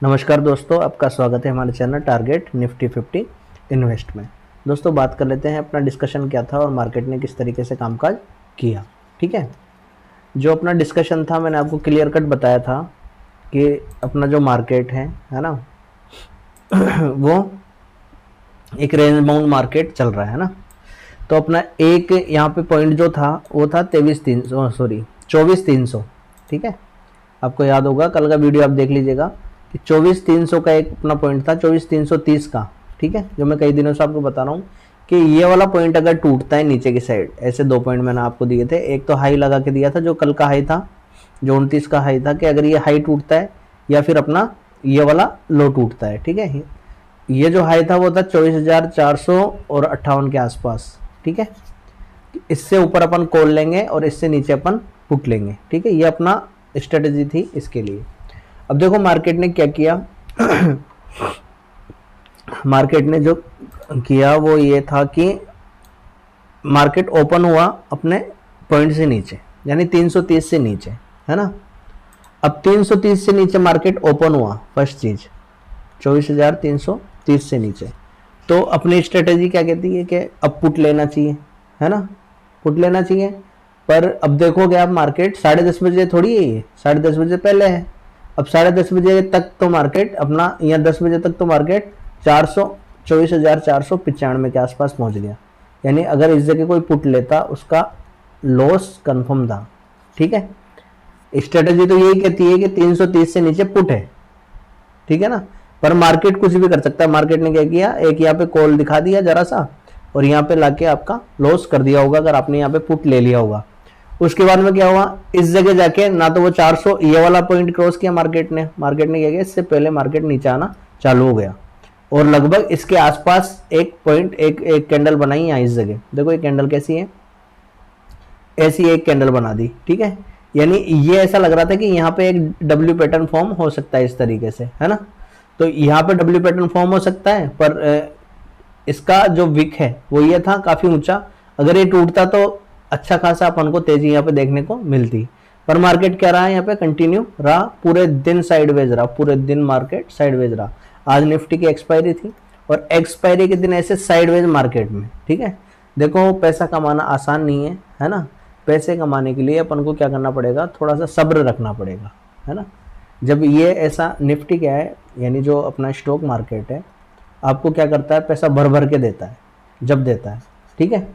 नमस्कार दोस्तों, आपका स्वागत है हमारे चैनल टारगेट निफ्टी 50 इन्वेस्ट में। दोस्तों बात कर लेते हैं अपना डिस्कशन क्या था और मार्केट ने किस तरीके से कामकाज किया। ठीक है, जो अपना डिस्कशन था मैंने आपको क्लियर कट बताया था कि अपना जो मार्केट है ना वो एक रेंज बाउंड मार्केट चल रहा है ना। तो अपना एक यहाँ पे पॉइंट जो था वो था 24,300। ठीक है, आपको याद होगा कल का वीडियो आप देख लीजिएगा कि 24,300 का एक अपना पॉइंट था, 24,330 का। ठीक है, जो मैं कई दिनों से आपको बता रहा हूँ कि ये वाला पॉइंट अगर टूटता है नीचे की साइड, ऐसे दो पॉइंट मैंने आपको दिए थे। एक तो हाई लगा के दिया था जो कल का हाई था, जो 29 का हाई था, कि अगर ये हाई टूटता है या फिर अपना ये वाला लो टूटता है। ठीक है, ये जो हाई था वो था 24,458 के आसपास। ठीक है, इससे ऊपर अपन कॉल लेंगे और इससे नीचे अपन पुट लेंगे। ठीक है, ये अपना स्ट्रेटेजी थी इसके लिए। अब देखो मार्केट ने क्या किया मार्केट ने जो किया वो ये था कि मार्केट ओपन हुआ अपने पॉइंट से नीचे, यानी 330 से नीचे, है ना। अब 330 से नीचे मार्केट ओपन हुआ, फर्स्ट चीज 24,330 से नीचे, तो अपनी स्ट्रेटेजी क्या कहती है कि अब पुट लेना चाहिए, है ना, पुट लेना चाहिए। पर अब देखोगे आप मार्केट 10:30 बजे थोड़ी है, ये 10:30 बजे पहले है। अब 10:30 बजे तक तो मार्केट अपना, या 10 बजे तक तो मार्केट 24,495 के आसपास पहुंच गया। यानी अगर इस जगह कोई पुट लेता उसका लॉस कंफर्म था। ठीक है, स्ट्रेटेजी तो यही कहती है कि 330 से नीचे पुट है। ठीक है ना, पर मार्केट कुछ भी कर सकता है। मार्केट ने क्या किया, एक यहाँ पे कॉल दिखा दिया जरा सा और यहाँ पे लाके आपका लॉस कर दिया होगा अगर आपने यहाँ पे पुट ले लिया होगा। उसके बाद में क्या हुआ, इस जगह जाके ना तो वो 400 ये वाला पॉइंट क्रॉस किया मार्केट ने क्या किया, इससे पहले मार्केट नीचे आना चालू हो गया और लगभग इसके आसपास एक पॉइंट एक कैंडल बनाई यहाँ इस जगह। देखो ये कैंडल कैसी है, ऐसी एक कैंडल बना दी। ठीक है, यानी ये ऐसा लग रहा था कि यहाँ पे एक डब्ल्यू पैटर्न फॉर्म हो सकता है इस तरीके से, है ना। तो यहाँ पे डब्ल्यू पैटर्न फॉर्म हो सकता है, पर इसका जो विक है वो ये था काफी ऊंचा। अगर ये टूटता तो अच्छा खासा अपन को तेजी यहाँ पे देखने को मिलती, पर मार्केट क्या रहा है, यहाँ पे कंटिन्यू रहा, पूरे दिन साइडवेज रहा, पूरे दिन मार्केट साइडवेज रहा। आज निफ्टी की एक्सपायरी थी और एक्सपायरी के दिन ऐसे साइडवेज मार्केट में। ठीक है, देखो पैसा कमाना आसान नहीं है ना। पैसे कमाने के लिए अपन को क्या करना पड़ेगा, थोड़ा सा सब्र रखना पड़ेगा, है ना। जब ये ऐसा निफ्टी क्या है, यानी जो अपना स्टॉक मार्केट है, आपको क्या करता है, पैसा भर भर के देता है जब देता है। ठीक है,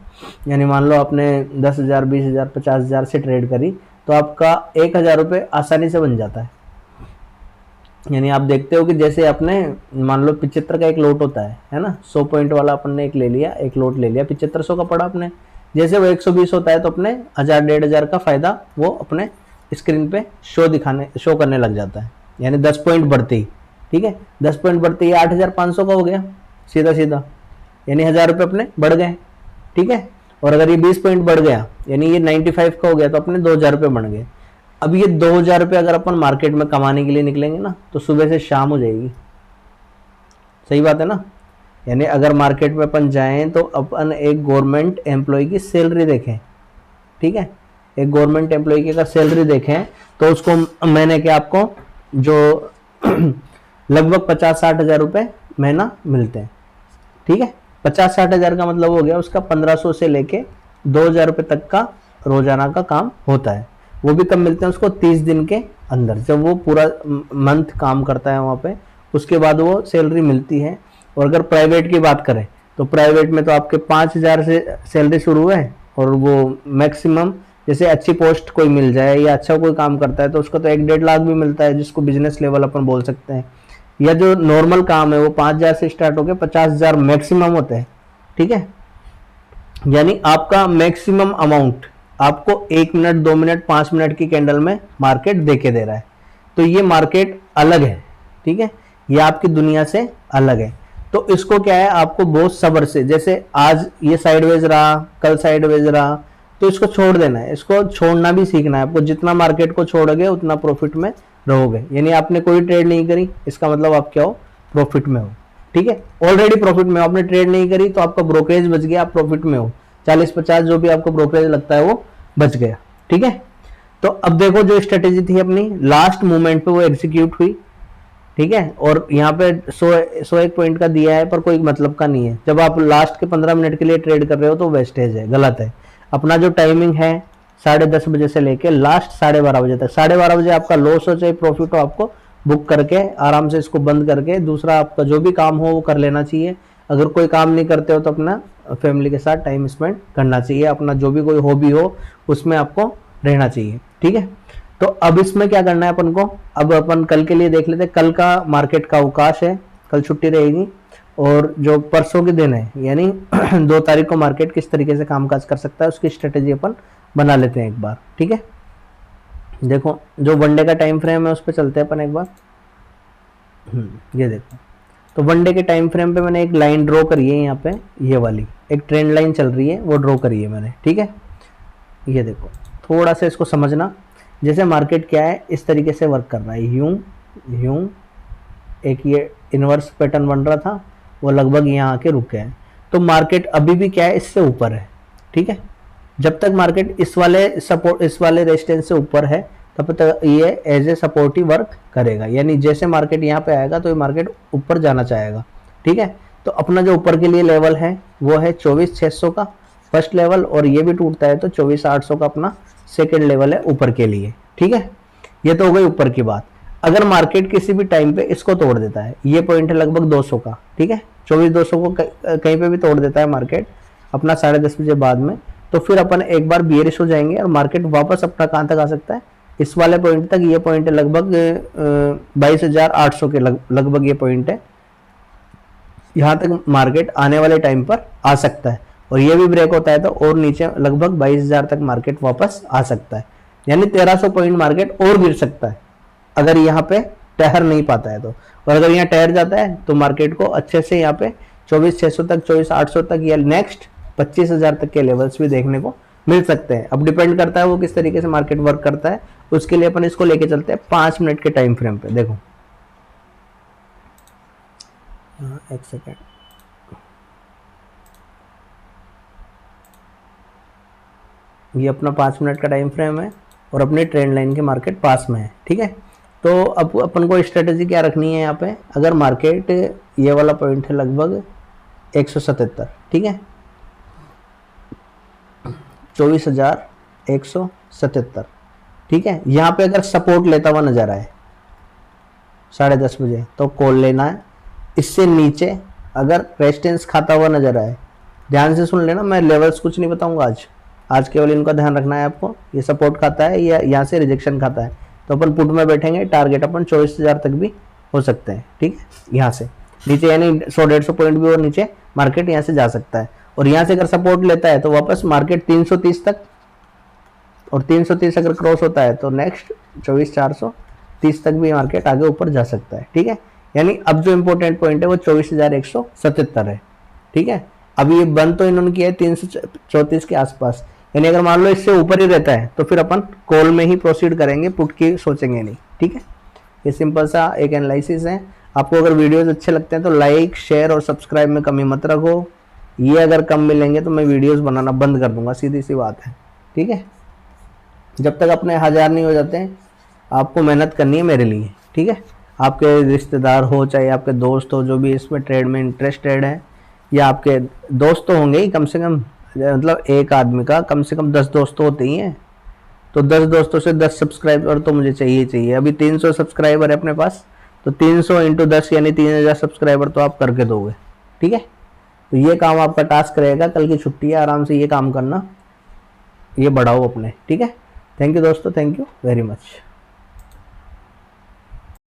यानी मान लो आपने 10,000 20,000 50,000 से ट्रेड करी तो आपका 1,000 रुपये आसानी से बन जाता है। यानी आप देखते हो कि जैसे आपने मान लो 75 का एक लोट होता है ना, 100 पॉइंट वाला अपन ने एक ले लिया, एक लोट ले लिया, 7500 का पड़ा अपने, जैसे वो 120 होता है तो अपने 1,000 1,500 का फायदा वो अपने स्क्रीन पे शो करने लग जाता है। यानी 10 पॉइंट बढ़ते ही, ठीक है, 10 पॉइंट बढ़ते ही 8,500 का हो गया सीधा सीधा, यानी 1,000 रुपये अपने बढ़ गए। ठीक है, और अगर ये 20 पॉइंट बढ़ गया यानी ये 95 का हो गया तो अपने 2,000 रुपये बढ़ गए। अब ये 2,000 रुपये अगर अपन मार्केट में कमाने के लिए निकलेंगे ना तो सुबह से शाम हो जाएगी। सही बात है ना। यानी अगर मार्केट में अपन जाएं तो अपन एक गवर्नमेंट एम्प्लॉय की सैलरी देखें। ठीक है, एक गवर्नमेंट एम्प्लॉय की अगर सैलरी देखें तो उसको मैंने क्या आपको जो लगभग 50-60 हज़ार रुपये महीना मिलते हैं। ठीक है, 50-60 हज़ार का मतलब हो गया उसका 1,500 से लेके 2,000 रुपये तक का रोजाना का काम होता है। वो भी कब मिलते हैं उसको, 30 दिन के अंदर, जब वो पूरा मंथ काम करता है वहाँ पे, उसके बाद वो सैलरी मिलती है। और अगर प्राइवेट की बात करें तो प्राइवेट में तो आपके 5,000 से सैलरी शुरू है और वो मैक्सिमम, जैसे अच्छी पोस्ट कोई मिल जाए या अच्छा कोई काम करता है तो उसको तो 1-1.5 लाख भी मिलता है, जिसको बिजनेस लेवल अपन बोल सकते हैं। या जो नॉर्मल काम है वो 5,000 से स्टार्ट होकर 50,000 मैक्सिमम होते हैं। ठीक है, यानी आपका मैक्सिमम अमाउंट आपको 1 मिनट 2 मिनट 5 मिनट की कैंडल में मार्केट देके दे रहा है। तो ये मार्केट अलग है। ठीक है, ये आपकी दुनिया से अलग है। तो इसको क्या है, आपको बहुत सब्र से, जैसे आज ये साइडवेज रहा, कल साइडवेज रहा, तो इसको छोड़ देना है, इसको छोड़ना भी सीखना है आपको। जितना मार्केट को छोड़ोगे उतना प्रॉफिट में रहोगे। यानी आपने कोई ट्रेड नहीं करी, इसका मतलब आप क्या हो, प्रॉफिट में हो। ठीक है, ऑलरेडी प्रॉफिट में हो, आपने ट्रेड नहीं करी तो आपका ब्रोकरेज बच गया, आप प्रॉफिट में हो। 40-50 जो भी आपको ब्रोकरेज लगता है वो बच गया। ठीक है, तो अब देखो जो स्ट्रेटेजी थी अपनी लास्ट मोमेंट पे वो एग्जीक्यूट हुई। ठीक है। और यहाँ पे 101 पॉइंट का दिया है पर कोई मतलब का नहीं है। जब आप लास्ट के 15 मिनट के लिए ट्रेड कर रहे हो तो वेस्टेज है, गलत है। अपना जो टाइमिंग है 10:30 बजे से लेके लास्ट 12:30 बजे तक, 12:30 बजे आपका लॉस हो चाहे प्रॉफिट हो, आपको बुक करके आराम से इसको बंद करके दूसरा आपका जो भी काम हो वो कर लेना चाहिए। अगर कोई काम नहीं करते हो तो अपना फैमिली के साथ टाइम स्पेंड करना चाहिए, अपना जो भी कोई हॉबी हो उसमें आपको रहना चाहिए, ठीक है। तो अब इसमें क्या करना है अपन को, अब अपन कल के लिए देख लेते हैं। कल का मार्केट का अवकाश है, कल छुट्टी रहेगी। और जो परसों के दिन है यानी 2 तारीख को मार्केट किस तरीके से कामकाज कर सकता है उसकी स्ट्रेटेजी अपन बना लेते हैं एक बार, ठीक है। देखो जो वनडे का टाइम फ्रेम है उस पर चलते हैं अपन एक बार। ये देखो, तो वनडे के टाइम फ्रेम पे मैंने एक लाइन ड्रॉ करी है, यहाँ पे ये वाली एक ट्रेंड लाइन चल रही है वो ड्रॉ करी है मैंने, ठीक है। ये देखो थोड़ा सा इसको समझना, जैसे मार्केट क्या है इस तरीके से वर्क कर रहा है, यूं यूं एक ये इन्वर्स पैटर्न बन रहा था, वो लगभग यहाँ आके रुक गया है। तो मार्केट अभी भी क्या है, इससे ऊपर है, ठीक है। जब तक मार्केट इस वाले रेजिस्टेंस से ऊपर है तब तक ये एज ए सपोर्ट ही वर्क करेगा। यानी जैसे मार्केट यहाँ पे आएगा तो ये मार्केट ऊपर जाना चाहेगा, ठीक है। तो अपना जो ऊपर के लिए लेवल है वो है 24,600 का फर्स्ट लेवल, और ये भी टूटता है तो 24,800 का अपना सेकेंड लेवल है ऊपर के लिए, ठीक है। ये तो हो गई ऊपर की बात। अगर मार्केट किसी भी टाइम पे इसको तोड़ देता है, ये पॉइंट है लगभग 200 का, ठीक है, 24,200 को कहीं पे भी तोड़ देता है मार्केट अपना 10:30 बजे बाद में, तो फिर अपन एक बार बियरिश हो जाएंगे और मार्केट वापस अपना कहाँ तक आ सकता है, इस वाले पॉइंट तक। ये पॉइंट है लगभग 22,800 के लगभग ये पॉइंट है, यहाँ तक मार्केट आने वाले टाइम पर आ सकता है। और ये भी ब्रेक होता है तो और नीचे लगभग 22,000 तक मार्केट वापस आ सकता है, यानी 1300 पॉइंट मार्केट और गिर सकता है अगर यहाँ पे ठहर नहीं पाता है तो। और अगर यहाँ ठहर जाता है तो मार्केट को अच्छे से यहाँ पे 24,600 तक, 24,800 तक या नेक्स्ट 25,000 तक के लेवल्स भी देखने को मिल सकते हैं। अब डिपेंड करता है वो किस तरीके से मार्केट वर्क करता है, उसके लिए अपन इसको लेके चलते हैं 5 मिनट के टाइम फ्रेम पे। देखो एक सेकेंड, ये अपना 5 मिनट का टाइम फ्रेम है और अपने ट्रेंड लाइन के मार्केट पास में है, ठीक है। तो अब अपन को स्ट्रेटेजी क्या रखनी है यहाँ पे, अगर मार्केट ये वाला पॉइंट है लगभग 177, ठीक है, 24,177, ठीक है। यहाँ पे अगर सपोर्ट लेता हुआ नजर आए 10:30 बजे तो कॉल लेना है। इससे नीचे अगर रेजिस्टेंस खाता हुआ नजर आए, ध्यान से सुन लेना, मैं लेवल्स कुछ नहीं बताऊंगा आज केवल इनका ध्यान रखना है आपको। ये सपोर्ट खाता है या यहाँ से रिजेक्शन खाता है तो अपन पुट में बैठेंगे, टारगेट अपन 24,000 तक भी हो सकते हैं, ठीक है। यहाँ से नीचे यानी 100-150 पॉइंट भी और नीचे मार्केट यहाँ से जा सकता है। और यहाँ से अगर सपोर्ट लेता है तो वापस मार्केट 330 तक, और 330 अगर क्रॉस होता है तो नेक्स्ट 24,430 तक भी मार्केट आगे ऊपर जा सकता है, ठीक है। यानी अब जो इंपॉर्टेंट पॉइंट है वो 24,177 है, ठीक है। अभी ये बंद तो इन्होंने किया है 334 के आसपास, यानी अगर मान लो इससे ऊपर ही रहता है तो फिर अपन कॉल में ही प्रोसीड करेंगे, पुट की सोचेंगे नहीं, ठीक है। ये सिंपल सा एक एनालिसिस है। आपको अगर वीडियोस अच्छे लगते हैं तो लाइक, शेयर और सब्सक्राइब में कमी मत रखो। ये अगर कम मिलेंगे तो मैं वीडियोस बनाना बंद कर दूंगा, सीधी सी बात है, ठीक है। जब तक अपने 1000 नहीं हो जाते हैं आपको मेहनत करनी है मेरे लिए, ठीक है। आपके रिश्तेदार हो चाहे आपके दोस्त हो जो भी इसमें ट्रेड में इंटरेस्टेड है, या आपके दोस्त तो होंगे ही कम से कम, मतलब एक आदमी का कम से कम 10 दोस्त तो होते ही हैं, तो 10 दोस्तों से 10 सब्सक्राइबर तो मुझे चाहिए। अभी 300 सब्सक्राइबर है अपने पास, तो 300 इंटू 10 यानी 3,000 सब्सक्राइबर तो आप करके दोगे, ठीक है। तो ये काम आपका टास्क रहेगा, कल की छुट्टी है, आराम से ये काम करना, ये बढ़ाओ अपने, ठीक है। थैंक यू दोस्तों, थैंक यू वेरी मच।